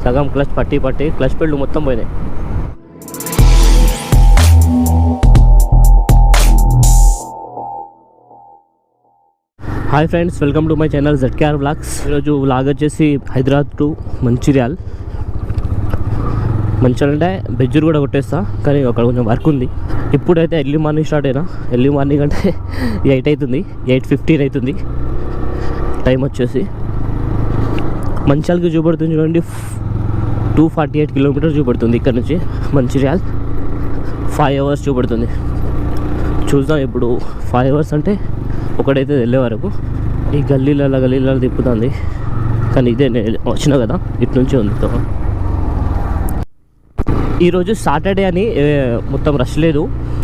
సగం క్లచ్ పట్టి క్లచ్ పెళ్ళు మొత్తం పోయినాయి. Hi friends, welcome to my channel ZKR vlogs. ఈరోజు వ్లాగ్ వచ్చేసి హైదరాబాద్ టు మంచిర్యాల్ అంటే బెజ్జూర్ కూడా కొట్టేస్తా, కానీ అక్కడ కొంచెం వర్క్ ఉంది. ఇప్పుడైతే ఎర్లీ మార్నింగ్ స్టార్ట్ అయినా. ఎర్లీ మార్నింగ్ అంటే 8 అవుతుంది, 8:15 అవుతుంది టైం వచ్చేసి. మంచిర్యాల్కి చూపడుతుంది చూడండి, 248 కిలోమీటర్స్ చూపడుతుంది ఇక్కడ నుంచి మంచిర్యాల్. 5 hours చూపడుతుంది. చూద్దాం ఇప్పుడు 5 hours అంటే ఒకటైతే వెళ్ళే వరకు. ఈ గల్లీలలో తిప్పుతుంది, కానీ ఇదే నేను వచ్చిన కదా ఇటు నుంచి ఉంది. ఈరోజు సాటర్డే అని మొత్తం రష్ లేదు,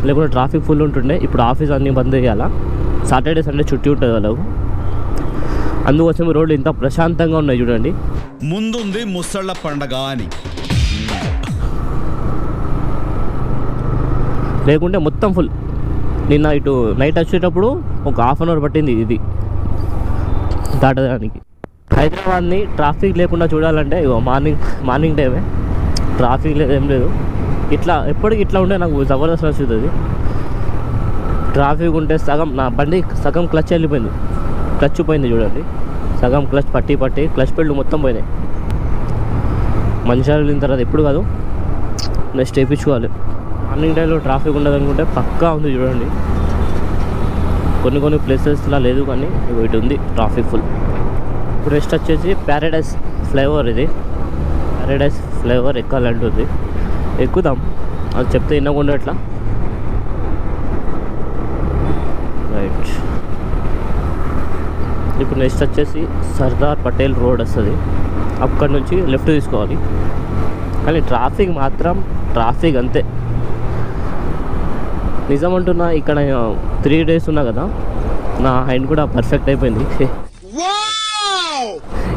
లేకుంటే ట్రాఫిక్ ఫుల్ ఉంటుండే. ఇప్పుడు ఆఫీస్ అన్నీ బంద్ చేయాలా, సాటర్డే సండే చుట్టి ఉంటుంది వాళ్ళకు. అందుకోసం రోడ్లు ఇంత ప్రశాంతంగా ఉన్నాయి చూడండి. ముందుంది ముసళ్ళ పండగ అని, లేకుంటే మొత్తం ఫుల్. నిన్న ఇటు నైట్ వచ్చేటప్పుడు ఒక హాఫ్ అన్ అవర్ పట్టింది ఇది దాటడానికి. హైదరాబాద్ని ట్రాఫిక్ లేకుండా చూడాలంటే మార్నింగ్ టైమే ట్రాఫిక్ లేదు, ఏం లేదు. ఇట్లా ఎప్పటికి ఇట్లా ఉంటే నాకు జబర్దస్త్ నచ్చుతుంది. ట్రాఫిక్ ఉంటే నా బండి సగం క్లచ్ వెళ్ళిపోయింది, క్లచ్ పోయింది చూడండి. సగం క్లచ్ పట్టి క్లచ్ పెళ్ళు మొత్తం పోయినాయి. మంచిర్యాల వెళ్ళిన తర్వాత ఎప్పుడు కాదు, నెక్స్ట్ వేయించుకోవాలి. మార్నింగ్ టైంలో ట్రాఫిక్ ఉండదు అనుకుంటే పక్కా ఉంది చూడండి. కొన్ని ప్లేసెస్లా లేదు, కానీ ఇటు ఉంది ట్రాఫిక్ ఫుల్. ఇప్పుడు నెక్స్ట్ వచ్చేసి ప్యారడైజ్ ఫ్లైఓవర్. ఇది ప్యారడైజ్ ఫ్లైఓవర్ ఎక్కాలంటుంది, ఎక్కుదాం. అది చెప్తే వినకుండా ఎట్లా. రైట్, ఇప్పుడు నెక్స్ట్ వచ్చేసి సర్దార్ పటేల్ రోడ్ వస్తుంది, అక్కడి నుంచి లెఫ్ట్ తీసుకోవాలి. కానీ ట్రాఫిక్ మాత్రం ట్రాఫిక్ అంతే. నిజం అంటున్నా, ఇక్కడ 3 days ఉన్నా కదా, నా హైండ్ కూడా పర్ఫెక్ట్ అయిపోయింది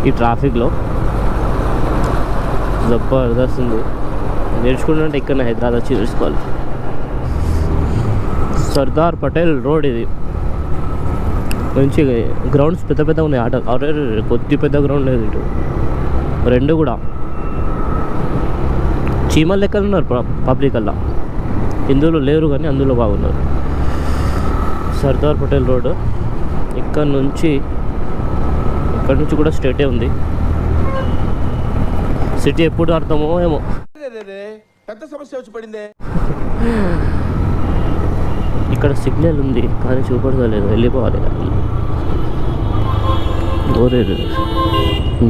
ఈ ట్రాఫిక్లో. జబర్దస్త్ ఉంది. నేర్చుకుంటుంటే ఇక్కడ హైదరాబాద్ వచ్చి నేర్చుకోవాలి. సర్దార్ పటేల్ రోడ్ ఇది. మంచి గ్రౌండ్స్ పెద్ద ఉన్నాయి. ఆట కొద్ది పెద్ద గ్రౌండ్ లేదు ఇటు, రెండు కూడా చీమల లెక్కలు ఉన్నారు పబ్లిక్ అలా. ఇందులో లేరు కానీ అందులో బాగున్నారు. సర్దార్ పటేల్ రోడ్ ఇక్కడ నుంచి కూడా స్ట్రేటే ఉంది. సిటీ ఎప్పుడు అర్థమో ఏమో. పెద్ద సమస్య వచ్చి పడిందే. ఇక్కడ సిగ్నల్ ఉంది కానీ చూపడలేదు, వెళ్ళిపోవాలి.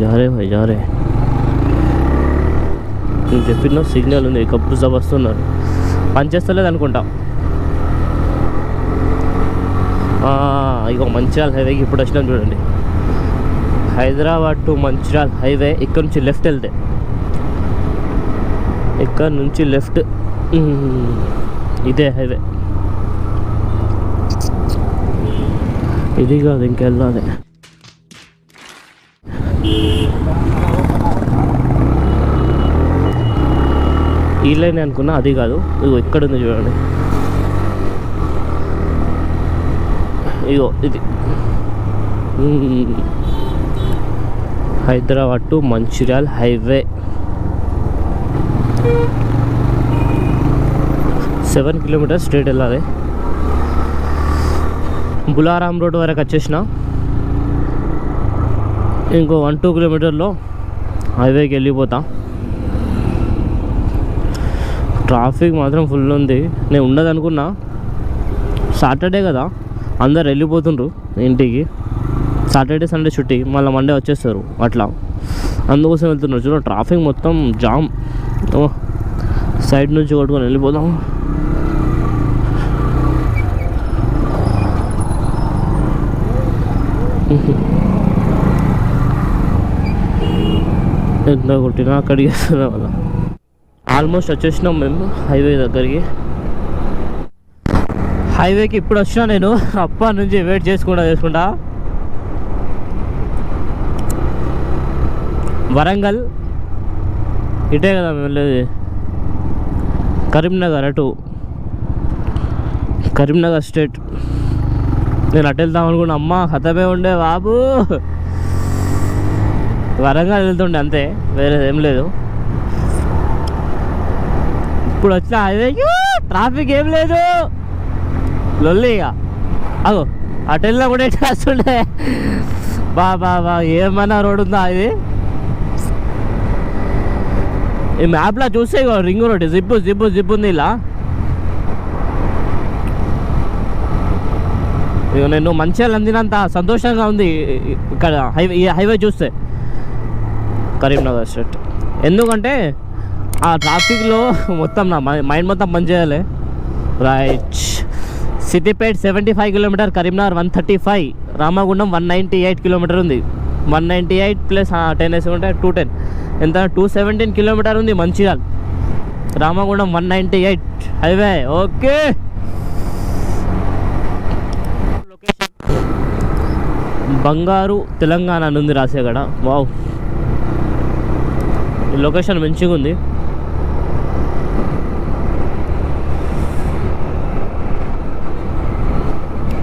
జారే భాయ్ జారే, నేను చెప్పిన సిగ్నల్ ఉంది. కప్పుడు సబ్ వస్తున్నారు, పనిచేస్తలేదు అనుకుంటా. ఇక మంచిర్యాల హైవేకి ఇప్పుడు వచ్చినాం చూడండి. Hyderabad to Mancherial highway. ఇక్కడ నుంచి లెఫ్ట్ వెళ్తే, ఇక్కడ నుంచి లెఫ్ట్ ఇదే హైవే. ఇది కాదు, ఇంకెళ్ళాలి. ఈ లైన్ అనుకున్నా, అది కాదు. ఇగో ఇక్కడ ఉంది చూడండి, ఇగో ఇది Hyderabad to Mancherial highway. 7 kilometers straight వెళ్ళాలి. బులారాం రోడ్ వరకు వచ్చేసిన. ఇంకో 1-2 kilometers హైవేకి వెళ్ళిపోతా. ట్రాఫిక్ మాత్రం ఫుల్ ఉంది. నేను ఉండదు అనుకున్నా, సాటర్డే కదా అందరు వెళ్ళిపోతుండ్రు ఇంటికి. సాటర్డే సండే చుట్టి, మళ్ళీ మండే వచ్చేస్తారు అట్లా. అందుకోసం వెళ్తున్నారు చూడండి. ట్రాఫిక్ మొత్తం జామ్. సైడ్ నుంచి కొట్టుకొని వెళ్ళిపోదాం. ఎంత కొట్టినా అక్కడికి వస్తున్నా వాళ్ళ. ఆల్మోస్ట్ వచ్చేసినాం మేము హైవే దగ్గరికి. హైవేకి ఇప్పుడు వచ్చినా నేను. అప్పటి నుంచి వెయిట్ చేసుకుంటా వరంగల్ ఇటే కదా మేము వెళ్ళేది. కరీంనగర్, అటు కరీంనగర్ స్టేట్. నేను అటు వెళ్దాం అనుకున్నా, అమ్మ ఖతమే ఉండే బాబు. వరంగల్ వెళ్తుండే అంతే, వేరే ఏం లేదు. ఇప్పుడు వచ్చిన హైవే ట్రాఫిక్ ఏం లేదు, లొల్లి ఇక. అగో అటెల్లో కూడా ఎట్లా వస్తుండే, బా ఏమన్నా రోడ్ ఉందా ఇది? ఈ మ్యాప్లో చూస్తే రింగ్ రోడ్ జిప్పు ఉంది ఇలా. ఇక నేను మంచిగా అందినంత సంతోషంగా ఉంది ఇక్కడ హైవే చూస్తే, కరీంనగర్ స్టేట్. ఎందుకంటే ఆ ట్రాఫిక్లో మొత్తం నా మైండ్ మొత్తం పనిచేయాలి. Right, Siddipet 75 kilometre, Karimnagar 135, Ramagundam 198 kilometre ఉంది. 198 ప్లస్ 10 వేసుకుంటే 210, ఎంత 217 కిలోమీటర్ ఉంది. మంచిర్యాల రామగుండం 198 హైవే. ఓకే, బంగారు తెలంగాణ అని ఉంది రాసే అక్కడ. వావ్, ఈ లొకేషన్ మంచిగా ఉంది.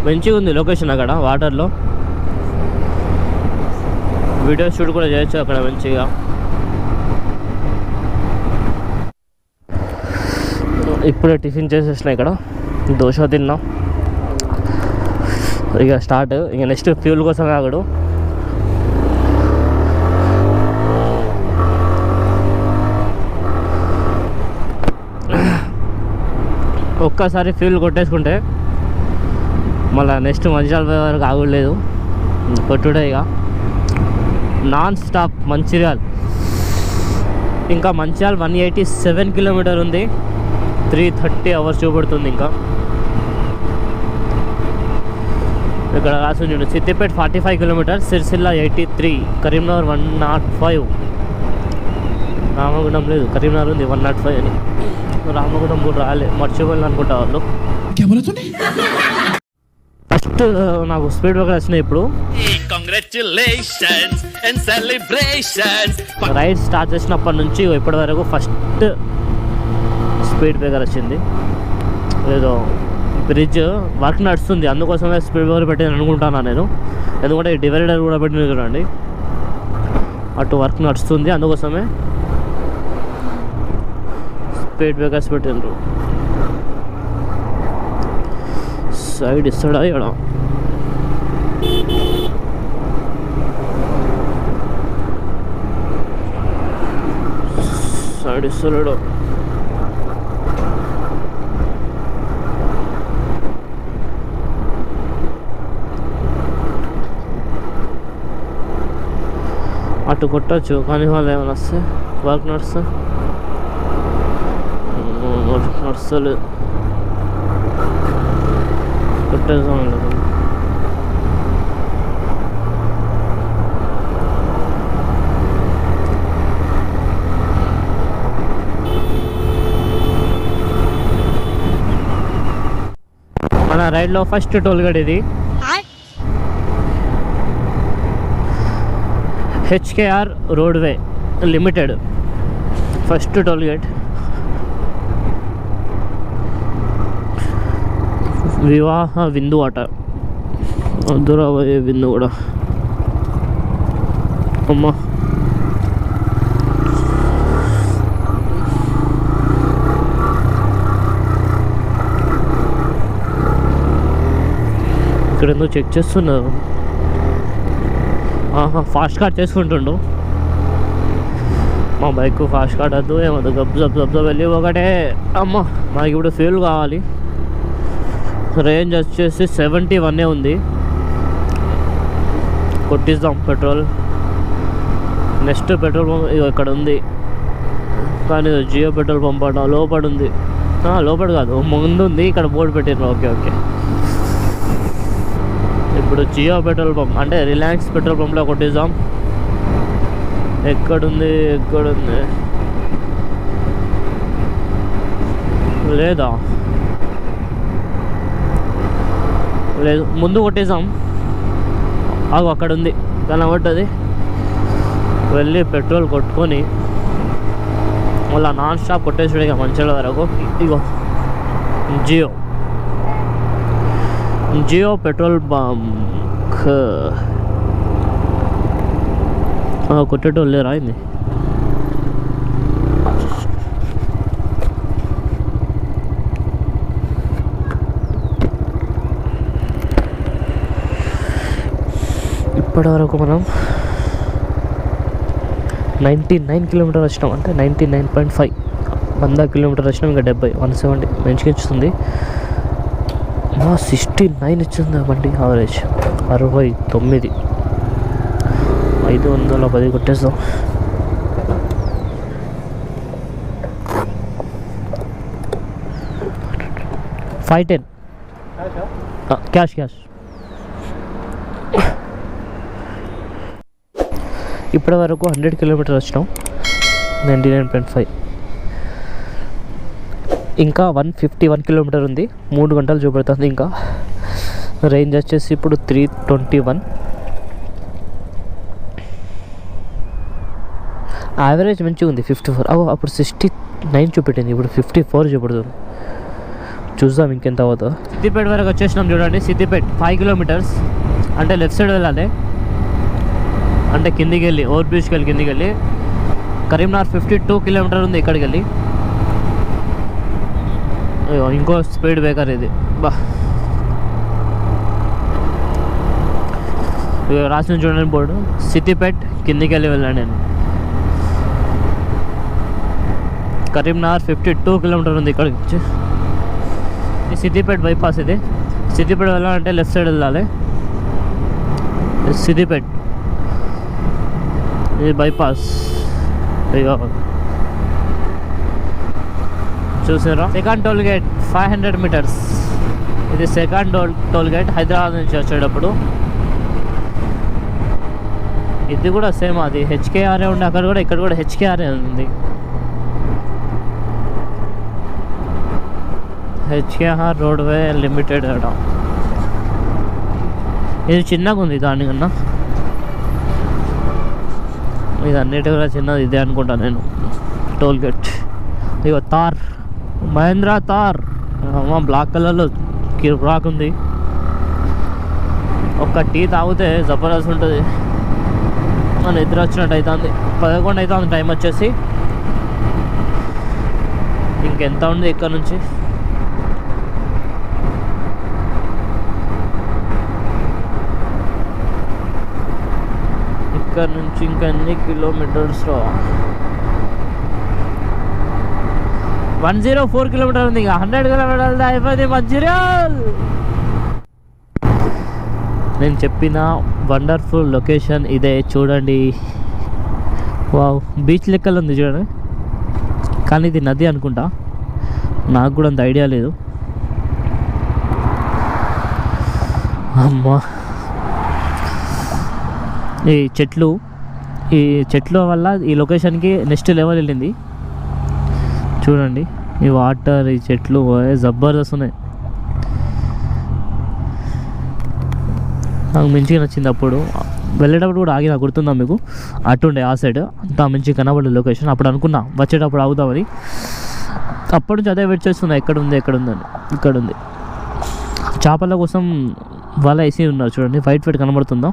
మంచిగా ఉంది లొకేషన్ అక్కడ, వాటర్లో వీడియో షూట్ కూడా చేయొచ్చు అక్కడ మంచిగా. ఇప్పుడే టిఫిన్ చేసేసిన, ఇక్కడ దోశ తిన్నా. ఇక స్టార్ట్, ఇక నెక్స్ట్ ఫ్యూల్ కోసం ఆగడు. ఒక్కసారి ఫ్యూల్ కొట్టేసుకుంటే మళ్ళీ నెక్స్ట్ మంచిర్యాల వరకు ఆగలేదు, కొట్టుడే ఇక నాన్ స్టాప్ మంచిర్యాల. ఇంకా మంచిర్యాల 187 కిలోమీటర్ ఉంది, 330 అవర్స్ చూపెడుతుంది. ఇంకా ఇక్కడ రాసి చూడండి, సిద్దిపేట 45 కిలోమీటర్, సిరిసిల్ల 83, కరీంనగర్ 105, రామగుండం లేదు కరీంనగర్ ఉంది 105 అని. రామగుండం కూడా రాలే, మర్చిపోయింది అనుకుంటా వాళ్ళు. ఫస్ట్ నాకు స్పీడ్ బ్రేకర్ వచ్చినాయి ఇప్పుడు. Congratulations and celebrations. Ride start చేసినప్పటి నుంచి ఇప్పటి వరకు ఫస్ట్ స్పీడ్ బ్రేకర్ వచ్చింది. ఏదో బ్రిడ్జ్ వర్క్ నడుస్తుంది, అందుకోసమే స్పీడ్ బ్రేకర్ పెట్టింది అనుకుంటాను నేను. ఎందుకంటే ఈ డివైడర్ కూడా పెట్టింది చూడండి, అటు వర్క్ నడుస్తుంది, అందుకోసమే స్పీడ్ బ్రేకర్స్ పెట్టిండ్రు. సైడ్ ఇస్తాడా ఇక్కడ? సైడ్ ఇస్తాడు. అటు కొట్టచ్చు, కానీ వాళ్ళు ఏమైనా వస్తే వర్క్ నడుస్తలేదు, కొట్టేసాం. మన రైడ్లో ఫస్ట్ టోల్ గేట్ ఇది, HKR roadway limited first toll gate. వివాహ విందు అట, అదురాబోయే విందు కూడా. అమ్మా ఇక్కడ ఎందుకు చెక్ చేస్తున్నారు? ఫాస్ట్ కార్డ్ చేసుకుంటుండు. మా బైక్ ఫాస్ట్ కార్డ్ వద్దు, ఏమద్దు, గబ్ వెళ్ళి ఒకటే. అమ్మ మాకు ఇప్పుడు ఫ్యూల్ కావాలి. రేంజ్ వచ్చేసి 71 ఉంది. కొట్టిద్దాం పెట్రోల్. నెక్స్ట్ పెట్రోల్ పంప్ ఇక్కడ ఉంది, కానీ జియో పెట్రోల్ పంప్ అట లోపల ఉంది. లోపల కాదు, ముందు ఉంది, ఇక్కడ బోర్డు పెట్టారు. ఓకే, ఇప్పుడు జియో పెట్రోల్ పంప్ అంటే రిలయన్స్ పెట్రోల్ పంప్లో కొట్టిద్దాం. ఎక్కడుంది లేదా? లేదు, ముందు కొట్టేసాం. అక్కడ ఉంది కనబడ్డది. వెళ్ళి పెట్రోల్ కొట్టుకొని మళ్ళీ నాన్ స్టాప్ కొట్టేసాడు ఇక మంచిర్యాల వరకు. ఇగో జియో పెట్రోల్ బంక్ కొట్టేటోళ్ళు లేరా? అయింది ఇప్పటివరకు మనం 99 కిలోమీటర్ వచ్చినాం, అంటే 99.5. 100 కిలోమీటర్ వచ్చినాం, ఇంకా 70, 170 మంచిగా ఇస్తుంది. 69 ఇచ్చింది బండి యావరేజ్. 69, 510 కొట్టేస్తాం. $510 క్యాష్. ఇప్పటి వరకు 100 కిలోమీటర్ వచ్చినాం, 99.5. ఇంకా 151 కిలోమీటర్ ఉంది, 3 గంటలు చూపెడుతుంది. ఇంకా రేంజ్ వచ్చేసి ఇప్పుడు 321. యావరేజ్ మంచిగా ఉంది 54. అప్పుడు 69 చూపెట్టింది, ఇప్పుడు 54 చూపెడుతుంది. చూద్దాం ఇంకెంత అవుతుందో. సిద్దిపేట వరకు వచ్చేసినాం చూడండి. సిద్దిపేట 5 కిలోమీటర్స్, అంటే లెఫ్ట్ సైడ్ వెళ్ళాలి, అంటే కిందికి వెళ్ళి ఓవర్ బ్రిడ్జ్కి వెళ్ళి కిందికి వెళ్ళి. కరీంనగర్ 52 కిలోమీటర్ ఉంది ఇక్కడికి వెళ్ళి. ఇంకో స్పీడ్ బ్రేకర్ ఇది. రాసిన చూడండి బోర్డు, సిద్దిపేట కిందికి వెళ్ళి వెళ్ళండి నేను. కరీంనగర్ 52 కిలోమీటర్ ఉంది ఇక్కడికి వచ్చి. సిద్దిపేట బైపాస్ ఇది. సిద్దిపేట వెళ్ళాలంటే లెఫ్ట్ సైడ్ వెళ్ళాలి. సిద్దిపేట ఇది బైపాస్. చూసారా, సెకండ్ టోల్ గేట్ 500 మీటర్స్. ఇది సెకండ్ టోల్ గేట్ హైదరాబాద్ నుంచి వచ్చేటప్పుడు. ఇది కూడా సేమ్, అది హెచ్కేఆర్ఏ ఉండే అక్కడ కూడా, ఇక్కడ కూడా హెచ్కేఆర్ఏ ఉంది. హెచ్కేఆర్ రోడ్వే లిమిటెడ్ అట. ఇది చిన్నగా ఉంది దానికన్నా, ఇది అన్నిటి కూడా చిన్నది ఇదే అనుకుంటా నేను. టోల్ గేట్ ఇక తార్, మహేంద్ర తార్, బ్లాక్ కలర్లో రాక్ ఉంది. ఒక్క టీ తాగితే జబర్దస్త్ ఉంటుంది. మన నిద్ర వచ్చినట్టు అవుతుంది. 11 అవుతుంది టైం వచ్చేసి. ఇంకెంత ఉంది ఇక్కడ నుంచి? ఇక్కడ నుంచి ఇంకా ఎన్ని కిలోమీటర్స్? 104 కిలోమీటర్ ఉంది. ఇక 100 కిలోమీటర్స్ అయిపోయింది మంచిర్యాల్. నేను చెప్పిన వండర్ఫుల్ లొకేషన్ ఇదే చూడండి. వావ్, బీచ్ లెక్కలు ఉంది చూడండి, కానీ ఇది నది అనుకుంటా, నాకు కూడా అంత ఐడియా లేదు. అమ్మా, ఈ చెట్లు వల్ల ఈ లొకేషన్కి నెక్స్ట్ లెవెల్ వెళ్ళింది చూడండి. ఈ వాటర్, ఈ చెట్లు జబర్దస్త్ ఉన్నాయి. నాకు మంచిగా నచ్చింది. అప్పుడు వెళ్ళేటప్పుడు కూడా ఆగి, నాకు గుర్తుందా మీకు? అటుండే ఆ సైడ్ అంతా మంచిగా కనబడే లొకేషన్. అప్పుడు అనుకున్నా వచ్చేటప్పుడు ఆగుదామని. అప్పటి నుంచి అదే వెయిట్ చేస్తున్నా, ఎక్కడుంది అని. ఇక్కడ ఉంది. చేపల కోసం వాళ్ళ వేసి ఉన్నారు చూడండి, వైట్ కనబడుతుందా?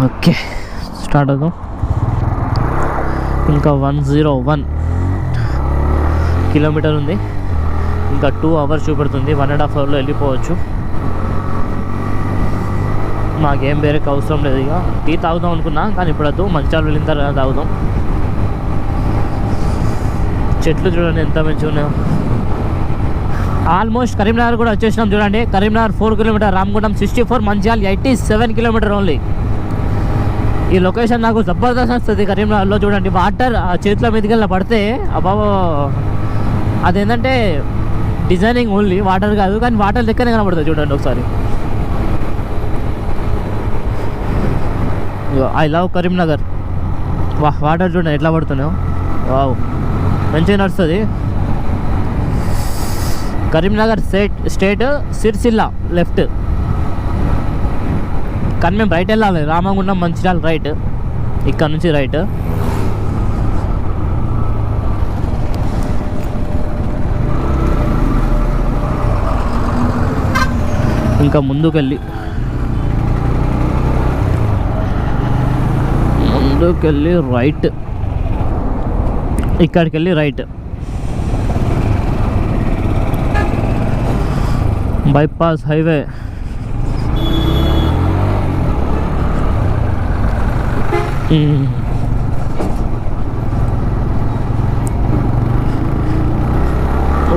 ఓకే, స్టార్ట్ అవుదాం. ఇంకా 101 కిలోమీటర్ ఉంది. ఇంకా 2 అవర్స్ చూపెడుతుంది. 1.5 అవర్లో వెళ్ళిపోవచ్చు. మాకేం వేరే అవసరం లేదు. ఇక టీ తాగుదాం అనుకున్నా, కానీ ఇప్పుడు వద్దు, మంచిర్యాల వెళ్ళిన తర్వాత తాగుదాం. చెట్లు చూడండి ఎంత మంచిగా ఉన్నాయో. ఆల్మోస్ట్ కరీంనగర్ కూడా వచ్చేసినాం చూడండి. Karimnagar 4 kilometre, Ramagundam 64, Mancherial 87 kilometre only. ఈ లొకేషన్ నాకు జబర్దస్త్ వస్తుంది. కరీంనగర్లో చూడండి, వాటర్ ఆ చేతుల మీదకి వెళ్ళి పడితే అబాబో, అదేంటంటే డిజైనింగ్ ఓన్లీ, వాటర్ కాదు, కానీ వాటర్ లెక్కనే కనబడుతుంది చూడండి ఒకసారి. I love Karimnagar. వాటర్ చూడండి ఎట్లా పడుతున్నాయో. వావ్, మంచిగా నడుస్తుంది. కరీంనగర్ స్టేట్ సిరిసిల్ల లెఫ్ట్, కానీ మేము రైట్ వెళ్ళాలి. రామగుండం మంచిర్యాల రైట్, ఇక్కడ నుంచి రైట్. ఇంకా ముందుకెళ్ళి రైట్, ఇక్కడికి వెళ్ళి రైట్. Bypass highway.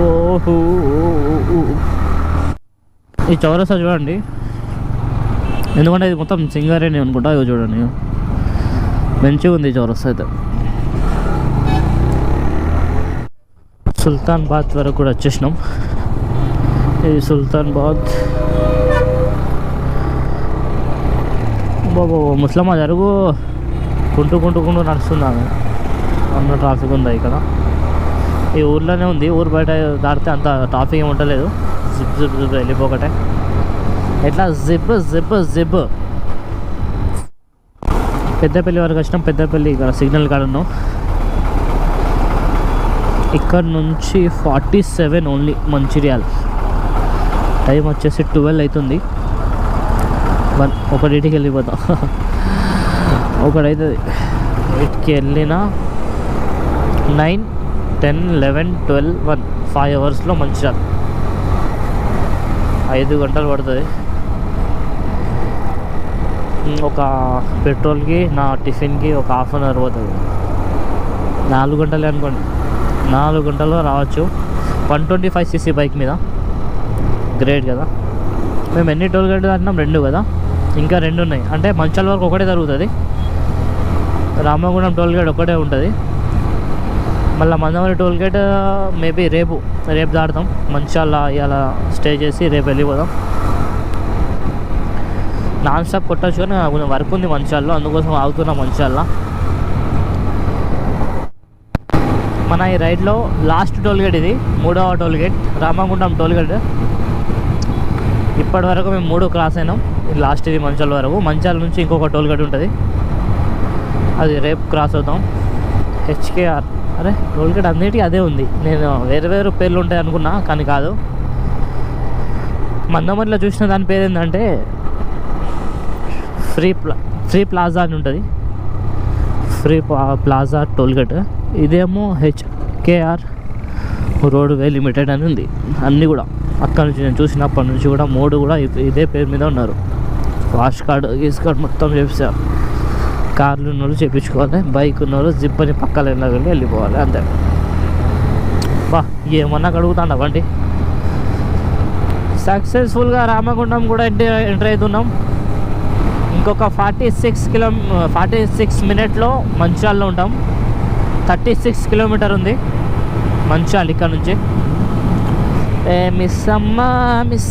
ఓహో, ఈ చౌరస్తా చూడండి, ఎందుకంటే ఇది మొత్తం సింగరేణి అనుకుంటా. ఇవి చూడండి, మంచిగా ఉంది చౌరస్తా అయితే. సుల్తాన్బాద్ వరకు కూడా వచ్చేసినాం. ఇది సుల్తాన్బాద్. బాబు ముస్లమా జరుగు, కుంటూ నడుస్తున్నాను అన్న ట్రాఫిక్ ఉంది ఇక్కడ. ఈ ఊర్లోనే ఉంది, ఊరు బయట దాటితే అంత ట్రాఫిక్ ఏమి ఉండలేదు. జిప్ జిప్ జిప్ వెళ్ళిపోకటే, ఎట్లా జిప్ జిప్ జిప్. పెద్దపల్లి వరకు వచ్చినాం. పెద్దపల్లి ఇక్కడ సిగ్నల్ కాడ ఉన్నాం. ఇక్కడ నుంచి 47 ఓన్లీ మంచిర్యాల్. టైం వచ్చేసి 12 అవుతుంది. ఒకటికి వెళ్ళిపోతాం. ఒకటైతుంది 8కి వెళ్ళిన 9, 10, 11, 12, 1 5 అవర్స్లో మంచిర్యాల్. 5 గంటలు పడుతుంది. ఒక పెట్రోల్కి నా టిఫిన్కి ఒక హాఫ్ అన్ అవర్ పోతుంది. 4 గంటలే అనుకోండి, 4 గంటల్లో రావచ్చు 125cc బైక్ మీద. గ్రేట్ కదా. మేము ఎన్ని టోల్ గేట్ దాటినాం? 2 కదా, ఇంకా 2 ఉన్నాయి. అంటే మంచాల వరకు ఒకటే జరుగుతుంది, రామగుండం టోల్ గేట్ ఒకటే ఉంటుంది. మళ్ళీ మందమరి టోల్ గేట్ మేబీ రేపు దాటుతాం. మంచాల ఇవాళ స్టే చేసి రేపు వెళ్ళిపోదాం. నాన్ స్టాప్ కొట్టచ్చు, కానీ కొంచెం వర్క్ ఉంది మంచాల్లో, అందుకోసం ఆగుతున్నాం మంచాల్లో. మన ఈ రైడ్లో లాస్ట్ టోల్ గేట్ ఇది, 3వ toll gate Ramagundam toll gate. ఇప్పటి వరకు మేము 3 క్రాస్ అయినాం. లాస్ట్ ఇది మంచాల వరకు. మంచాల నుంచి ఇంకొక టోల్ గేట్ ఉంటుంది, అది రేపు క్రాస్ అవుతాం. హెచ్కేఆర్. అరే టోల్ గేట్ అన్నిటికీ అదే ఉంది. నేను వేరు పేర్లు ఉంటాయి అనుకున్నా, కానీ కాదు. మందమరిలో చూసిన దాని పేరు ఏంటంటే ఫ్రీ ప్లాజా అని ఉంటుంది. Free plaza toll gate. ఇదేమో హెచ్కేఆర్ రోడ్వే లిమిటెడ్ అని ఉంది. అన్నీ కూడా అక్కడ నుంచి నేను చూసినప్పటి నుంచి కూడా 3 కూడా ఇదే పేరు మీద ఉన్నారు. వాష్ కార్డ్ మొత్తం చేపిస్తారు. కార్లు ఉన్న వాళ్ళు చేయించుకోవాలి, బైక్ ఉన్న వాళ్ళు జిప్ అని పక్కన వెళ్ళిపోవాలి, అంతే. బా ఏమన్నా కడుగుతాండ బండి. సక్సెస్ఫుల్గా రామగుండం కూడా ఎంటర్ అవుతున్నాం. ఇంకొక 46 మినిట్లో మంచిర్యాలలో ఉంటాం. 36 కిలోమీటర్ ఉంది మంచిర్యాల ఇక్కడ నుంచి. మిస్ అమ్మా మిస్